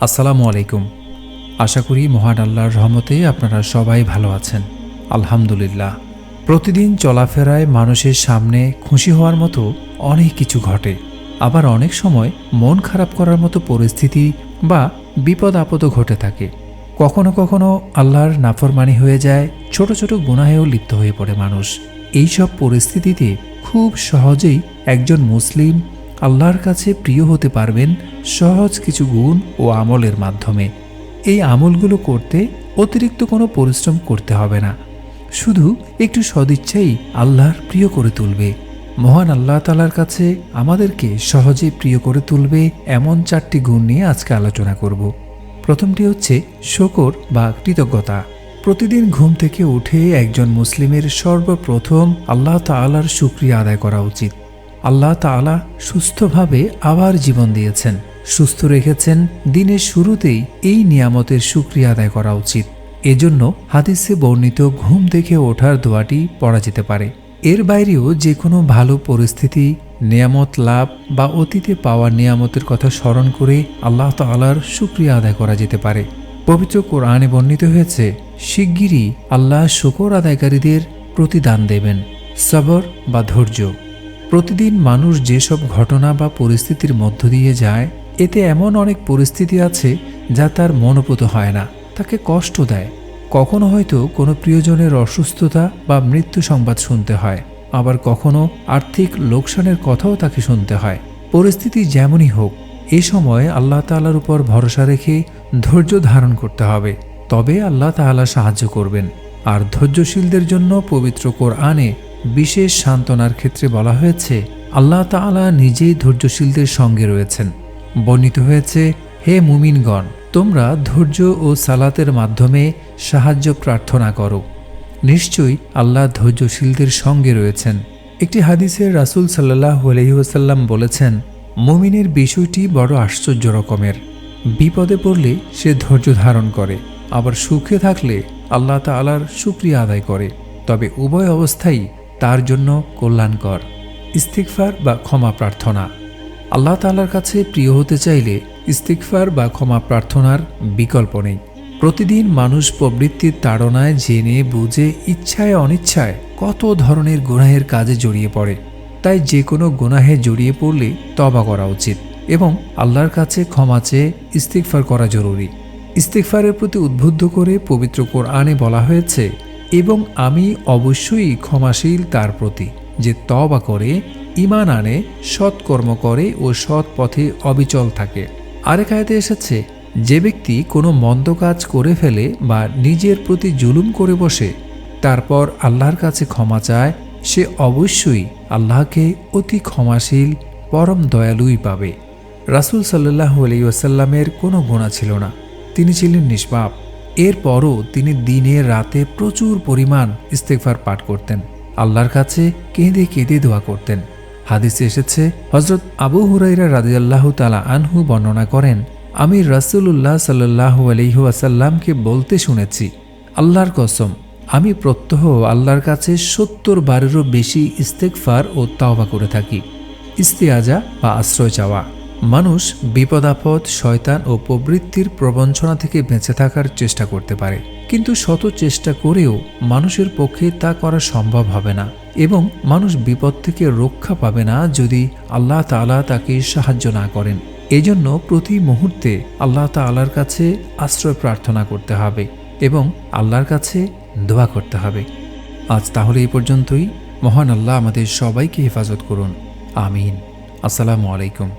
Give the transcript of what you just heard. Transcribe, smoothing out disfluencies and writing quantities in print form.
আসসালামু আলাইকুম। আশা করি মহান আল্লাহর রহমতে আপনারা সবাই ভালো আছেন। আলহামদুলিল্লাহ। প্রতিদিন চলাফেরায় মানুষের সামনে খুশি হওয়ার মতো অনেক কিছু ঘটে, আবার অনেক সময় মন খারাপ করার মতো পরিস্থিতি বা বিপদ আপদও ঘটে থাকে। কখনো কখনো আল্লাহর নাফরমানি হয়ে যায়, ছোট ছোট গুনাহেও লিপ্ত হয়ে পড়ে মানুষ। এইসব পরিস্থিতিতে খুব সহজেই একজন মুসলিম আল্লাহর কাছে প্রিয় হতে পারবেন সহজ কিছু গুণ ও আমলের মাধ্যমে। এই আমলগুলো করতে অতিরিক্ত কোনো পরিশ্রম করতে হবে না, শুধু একটু সদিচ্ছাই আল্লাহর প্রিয় করে তুলবে। মহান আল্লাহ তাআলার কাছে আমাদেরকে সহজে প্রিয় করে তুলবে এমন 4টি গুণ নিয়ে আজকে আলোচনা করব। প্রথমটি হচ্ছে শুকর বা কৃতজ্ঞতা। প্রতিদিন ঘুম থেকে উঠে একজন মুসলিমের সর্বপ্রথম আল্লাহ তাআলার শুকরিয়া আদায় করা উচিত। আল্লাহ তাআলা সুস্থভাবে আবার জীবন দিয়েছেন, সুস্থ রেখেছেন, দিনের শুরুতেই এই নিয়ামতের শুকরিয়া আদায় করা উচিত। এজন্য হাদিসে বর্ণিত ঘুম থেকে ওঠার দোয়াটি পড়া যেতে পারে। এর বাইরেও যে কোনো ভালো পরিস্থিতি, নিয়ামত লাভ বা অতীতে পাওয়া নিয়ামতের কথা স্মরণ করে আল্লাহ তাআলার শুকরিয়া আদায় করা যেতে পারে। পবিত্র কোরআনে বর্ণিত হয়েছে, শিগগিরই আল্লাহ শুকর আদায়কারীদের প্রতিদান দেবেন, সবর বা ধৈর্য। প্রতিদিন মানুষ যেসব ঘটনা বা পরিস্থিতির মধ্য দিয়ে যায়, এতে এমন অনেক পরিস্থিতি আছে যা তার মনোপুত হয় না, তাকে কষ্ট দেয়। কখনো হয়তো কোনো প্রিয়জনের অসুস্থতা বা মৃত্যু সংবাদ শুনতে হয়, আবার কখনো আর্থিক লোকসানের কথাও তাকে শুনতে হয়। পরিস্থিতি যেমনই হোক, এ সময় আল্লাহ তাআলার উপর ভরসা রেখে ধৈর্য ধারণ করতে হবে, তবে আল্লাহ তাআলা সাহায্য করবেন। আর ধৈর্যশীলদের জন্য পবিত্র কোরআনে বিশেষ সান্ত্বনার ক্ষেত্রে বলা হয়েছে, আল্লাহ তাআলা নিজেই ধৈর্যশীলদের সঙ্গে রয়েছেন। বর্ণিত হয়েছে, হে মুমিনগণ, তোমরা ধৈর্য ও সালাতের মাধ্যমে সাহায্য প্রার্থনা করো, নিশ্চয়ই আল্লাহ ধৈর্যশীলদের সঙ্গে রয়েছেন। একটি হাদিসে রাসূল সাল্লাল্লাহু আলাইহি ওয়াসাল্লাম বলেছেন, মুমিনের বিষয়টি বড় আশ্চর্য রকমের। বিপদে পড়লে সে ধৈর্য ধারণ করে, আবার সুখে থাকলে আল্লাহ তাআলার শুকরিয়া আদায় করে, তবে উভয় অবস্থাই তার জন্য কল্যাণকর। ইস্তিগফার বা ক্ষমা প্রার্থনা। আল্লাহ তাআলার কাছে প্রিয় হতে চাইলে ইস্তিগফার বা ক্ষমা প্রার্থনার বিকল্প নেই। প্রতিদিন মানুষ প্রবৃত্তির তাড়নায় জেনে বুঝে ইচ্ছায় অনিচ্ছায় কত ধরনের গুনাহের কাজে জড়িয়ে পড়ে। তাই যে কোনো গুনাহে জড়িয়ে পড়লে তওবা করা উচিত এবং আল্লাহর কাছে ক্ষমা চেয়ে ইস্তিগফার করা জরুরি। ইস্তিগফারের প্রতি উদ্বুদ্ধ করে পবিত্র কোরআনে বলা হয়েছে, এবং আমি অবশ্যই ক্ষমাশীল তার প্রতি যে তওবা করে, ঈমান আনে, সৎকর্ম করে ও সৎ পথে অবিচল থাকে। আরেক আয়াতে এসেছে, যে ব্যক্তি কোনো মন্দ কাজ করে ফেলে বা নিজের প্রতি জুলুম করে বসে, তারপর আল্লাহর কাছে ক্ষমা চায়, সে অবশ্যই আল্লাহকে অতি ক্ষমাশীল পরম দয়ালুই পাবে। রাসূল সাল্লাল্লাহু আলাইহি ওয়াসাল্লামের কোনো গুনাহ ছিল না, তিনি ছিলেন নিষ্পাপ। এরপরও তিনি দিনে রাতে প্রচুর পরিমাণ ইস্তিগফার পাঠ করতেন, আল্লাহর কাছে কেঁদে কেঁদে দোয়া করতেন। হাদিসে এসেছে, হযরত আবু হুরায়রা রাদিয়াল্লাহু তাআলা আনহু বর্ণনা করেন, আমি রাসূলুল্লাহ সাল্লাল্লাহু আলাইহি ওয়াসাল্লামকে বলতে শুনেছি, আল্লাহর কসম, আমি প্রত্যহ আল্লাহর কাছে 70 বারেরও বেশি ইস্তিগফার ও তাওবা করে থাকি। ইস্তিআজা বা আশ্রয় চাওয়া। মানুষ বিপদ আপদ, শয়তান ও প্রবৃত্তির প্রবঞ্চনা থেকে বেঁচে থাকার চেষ্টা করতে পারে, কিন্তু শত চেষ্টা করেও মানুষের পক্ষে তা করা সম্ভব হবে না, এবং মানুষ বিপদ থেকে রক্ষা পাবে না যদি আল্লাহ তাআলা তাকে সাহায্য না করেন। এজন্য প্রতি মুহূর্তে আল্লাহ তাআলার কাছে আশ্রয় প্রার্থনা করতে হবে এবং আল্লাহর কাছে দোয়া করতে হবে। আজ তাহলে এই পর্যন্তই। মহান আল্লাহ আমাদের সবাইকে হেফাজত করুন। আমিন। আসসালামু আলাইকুম।